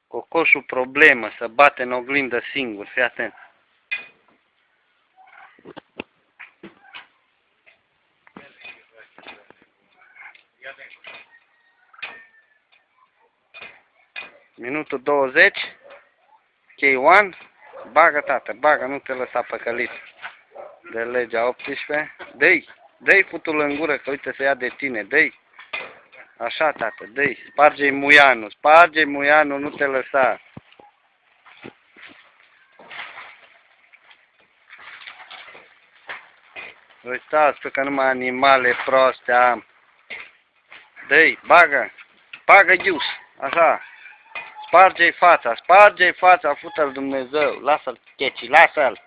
Cocoșul problemă, să bate în oglindă singur, fii atent. Minutul 20, K1, bagă tată, bagă, nu te lăsa păcălit de legea 18, dă-i futul în gură, că uite să ia de tine, dă-i. Așa, tată, dă-i, sparge-i muianul, nu te lăsa. Uitați că numai animale proaste am. Dă-i, bagă ius, așa. Sparge-i fața, fută-l Dumnezeu, lasă-l, checi, lasă-l.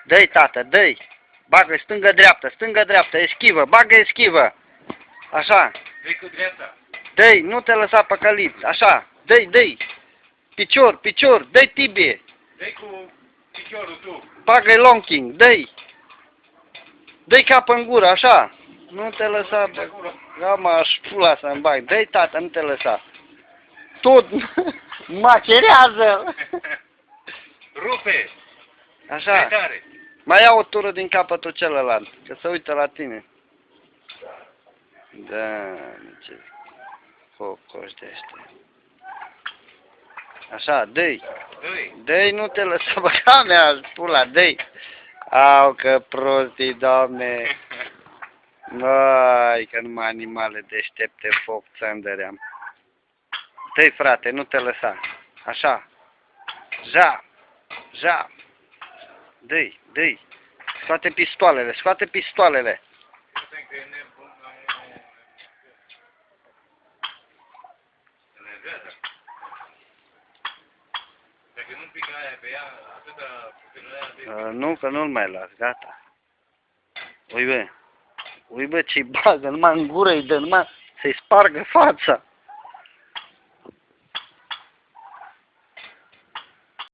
Dă-i, tată, dă-i. Bagă stângă-dreaptă, eschivă, bagă eschivă. Așa. Dă-i cu dreapta. Dă-i, nu te lăsa păcălit, așa. Dă-i. Picior, dă-i tibie. Dă-i cu piciorul tu. Bagă-i long king, dă-i. Dă-i cap în gură, așa. Nu te lăsa, bă, m-aș pula să-mi bag. Dă-i, tată, nu te lăsa. Tot macerează. Rupe. Așa. Mai ia o tură din capătul celălalt, că se uită la tine. Da, ce cocoș de ăștia. Așa, dă-i, nu te lăsa, bă, ca mea, pula, dă-i. Au, că prostii, Doamne. Măi, că numai animale deștepte foc țăndăream. Dă-i, frate, nu te lăsa. Așa. Ja. Dă-i. Scoate pistoalele. Dacă nu pică aia pe ea, atâta... Nu, că nu-l mai las, gata. Ui bă, ce-i bagă, numai în gură-i dă, numai să-i spargă fața.